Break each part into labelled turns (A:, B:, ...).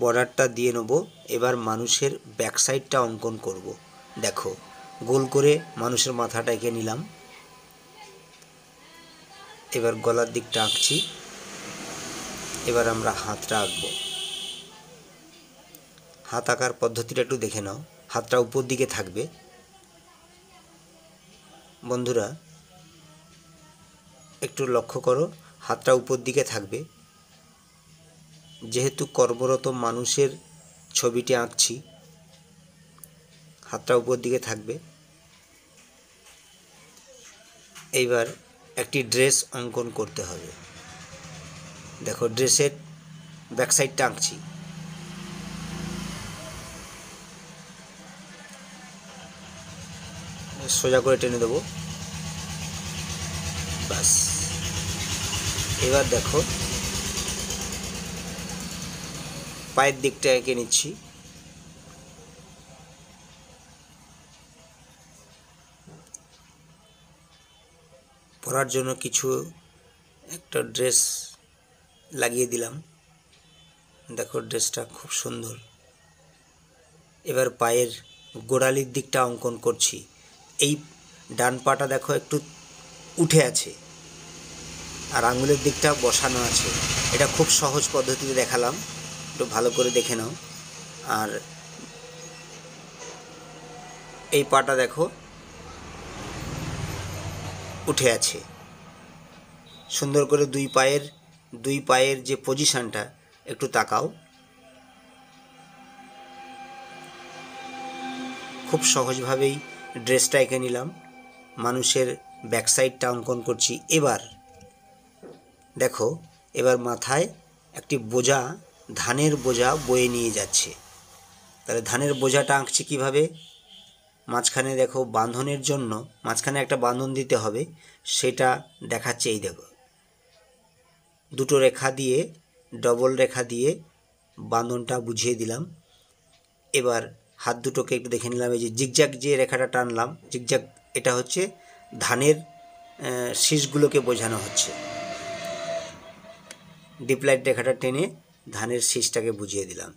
A: বর্ডারটা দিয়ে নেব। এবার মানুষের ব্যাক সাইডটা অঙ্কন করব। দেখো, গোল করে মানুষের মাথাটা এঁকে নিলাম। এবার গলার দিকটা আঁকছি। এবার আমরা হাতটা আঁকবো। হাত আঁকার পদ্ধতিটা একটু দেখে নাও। হাতটা উপর দিকে থাকবে। বন্ধুরা একটু লক্ষ্য করো, হাতটা উপর দিকে থাকবে। যেহেতু কর্মরত মানুষের ছবিটি আঁকছি, হাতটা উপর দিকে থাকবে। এইবার একটি ড্রেস অঙ্কন করতে হবে। দেখো, ড্রেসের ব্যাক সাইডটা আঁকছি। সোজা করে টেনে দেবো, ব্যাস। এবার দেখো, পায়ের দিকটা এঁকে নিচ্ছি। পরার জন্য কিছু একটা ড্রেস লাগিয়ে দিলাম। দেখো, ড্রেসটা খুব সুন্দর। এবার পায়ের গোড়ালির দিকটা অঙ্কন করছি। এই ডান পাটা দেখো একটু উঠে আছে, আর আঙুলের দিকটা বসানো আছে। এটা খুব সহজ পদ্ধতিতে দেখালাম, একটু ভালো করে দেখে নাও। আর এই পাটা দেখো উঠে আছে। সুন্দর করে দুই পায়ের যে পজিশনটা একটু তাকাও। খুব সহজভাবেই ড্রেসটা এঁকে নিলাম। মানুষের ব্যাক সাইডটা অঙ্কন করছি। এবার দেখো, এবার মাথায় একটি বোঝা, ধানের বোঝা বয়ে নিয়ে যাচ্ছে। তাহলে ধানের বোঝাটা আঁকছি কীভাবে? মাঝখানে দেখো, বাঁধনের জন্য মাঝখানে একটা বাঁধন দিতে হবে, সেটা দেখাচ্ছে। এই দেখো, দুটো রেখা দিয়ে, ডবল রেখা দিয়ে বাঁধনটা বুঝিয়ে দিলাম। এবার হাত দুটোকে একটু দেখে নিলাম। এই যে জিগজ্যাগ যে রেখাটা টানলাম, জিগজ্যাগ, এটা হচ্ছে ধানের শীষগুলোকে বোঝানো হচ্ছে। ডিপ লাইট রেখাটা টেনে ধানের শীষটাকে বুঝিয়ে দিলাম।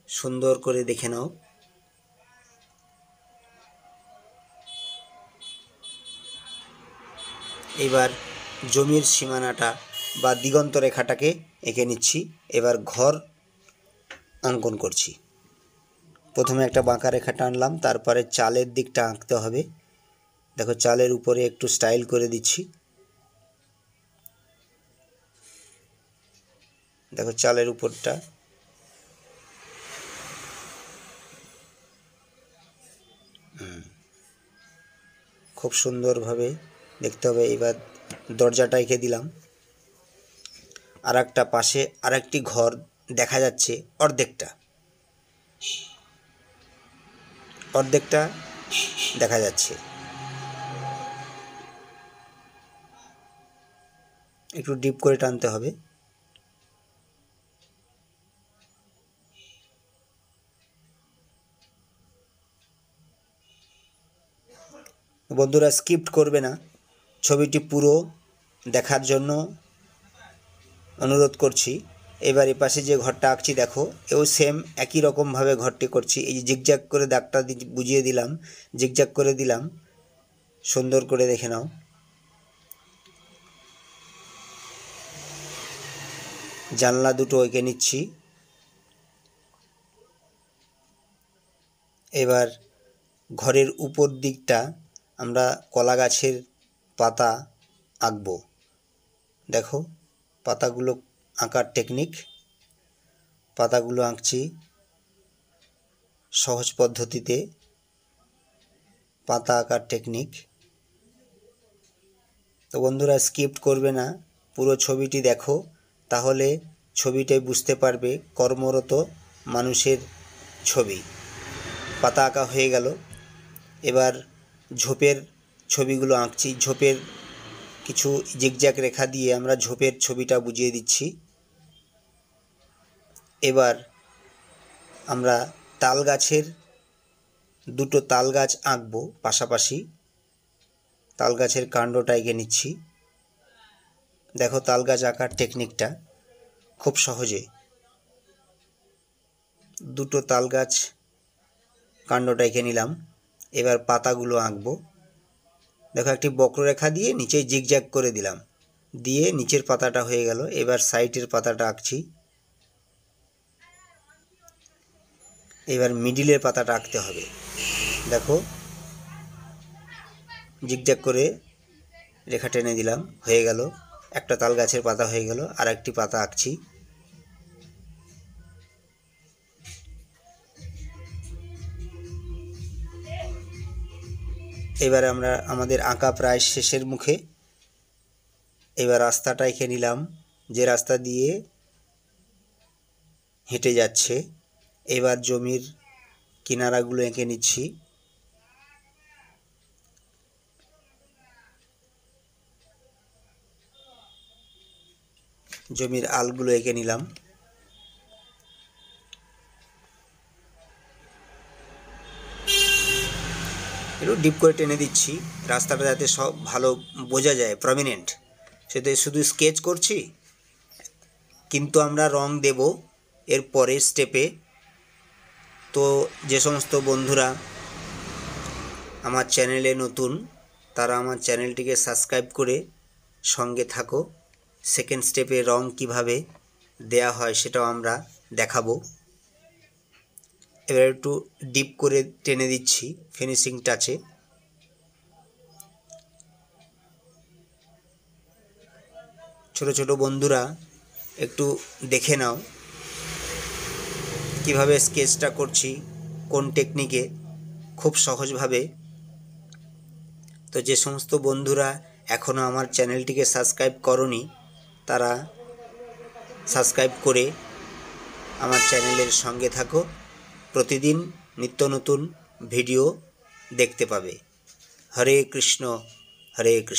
A: সুন্দর করে দেখে নাও। এবার জমির সীমানাটা বা দিগন্ত রেখাটাকে এঁকে নিচ্ছি। এবার ঘর অঙ্কন করছি। প্রথমে একটা বাঁকা রেখা টানলাম, তারপরে চালের দিকটা আঁকতে হবে। দেখো, চালের উপরে একটু স্টাইল করে দিচ্ছি। দেখো, চালের উপরটা খুব সুন্দরভাবে দেখতে হবে। এবার দরজাটা এঁকে দিলাম। আর একটা পাশে আর একটি ঘর দেখা যাচ্ছে, অর্ধেকটা দেখা যাচ্ছে। একটু ডিপ করে টানতে হবে। বন্ধুরা স্কিপ্ট করবে না, ছবিটি পুরো দেখার জন্য অনুরোধ করছি। এবার এপাশে যে ঘরটা আঁকছি দেখো, এও সেম একই রকমভাবে ঘরটি করছি। এই যে জিগজ্যাগ করে দাগটা বুঝিয়ে দিলাম, জিগজ্যাগ করে দিলাম। সুন্দর করে দেখে নাও। জানলা দুটো এঁকে নিচ্ছি। এবার ঘরের উপর দিকটা আমরা কলা গাছের পাতা আঁকবো। দেখো, পাতাগুলো আঁকার টেকনিক, পাতাগুলো আঁকছি সহজ পদ্ধতিতে। পাতা আঁকার টেকনিক। তো বন্ধুরা স্কিপ্ট করবে না, পুরো ছবিটি দেখো, তাহলে ছবিটাই বুঝতে পারবে কর্মরত মানুষের ছবি। পাতা আঁকা হয়ে গেল। এবার ঝোপের ছবিগুলো আঁকছি। ঝোপের কিছু জিগজ্যাগ রেখা দিয়ে আমরা ঝোপের ছবিটা বুঝিয়ে দিচ্ছি। এবার আমরা তাল গাছের দুটো তাল গাছ আঁকবো পাশাপাশি। তাল গাছের কাণ্ডটা এঁকে নিচ্ছি। দেখো, তাল গাছ আঁকার টেকনিকটা খুব সহজে। দুটো তাল গাছ কাণ্ডটা এঁকে নিলাম। এবার পাতাগুলো আঁকবো। দেখো একটি বক্ররেখা দিয়ে নিচে জিগজ্যাগ করে দিলাম, দিয়ে নিচের পাতাটা হয়ে গেল। এবার সাইডের পাতাটা আঁকছি। এবার মিডিলের পাতাটা আঁকতে হবে। দেখো জিগজ্যাগ করে রেখা টেনে দিলাম, হয়ে গেল। একটা তাল গাছের পাতা হয়ে গেল। আর একটি পাতা আঁকছি। এবার আমরা আমাদের আঁকা প্রায় শেষের মুখে। এবার রাস্তাটা এঁকে নিলাম, যে রাস্তা দিয়ে হেঁটে যাচ্ছে। এবার জমির কিনারাগুলো এঁকে নিচ্ছি। জমির আলগুলো এঁকে নিলাম। একটু ডিপ করে টেনে দিচ্ছি, রাস্তাটা যাতে সব ভালো বোঝা যায়, প্রমিনেন্ট। সেটা শুধু স্কেচ করছি, কিন্তু আমরা রং দেব এর পরের স্টেপে। তো যে সমস্ত বন্ধুরা আমার চ্যানেলে নতুন, তারা আমার চ্যানেলটিকে সাবস্ক্রাইব করে সঙ্গে থাকো। সেকেন্ড স্টেপে রং কিভাবে দেয়া হয় সেটাও আমরা দেখাবো। এবার একটু ডিপ করে টেনে দিচ্ছি ফিনিশিং টাচে। ছোট ছোট বন্ধুরা একটু দেখে নাও কিভাবে স্কেচটা করছি, কোন টেকনিকে, খুব সহজভাবে। তো যে সমস্ত বন্ধুরা এখনও আমার চ্যানেলটিকে সাবস্ক্রাইব করনি, তারা সাবস্ক্রাইব করে আমার চ্যানেলের সঙ্গে থাকো। প্রতিদিন নিত্য নতুন ভিডিও দেখতে পাবে। হরে কৃষ্ণ, হরে কৃষ্ণ।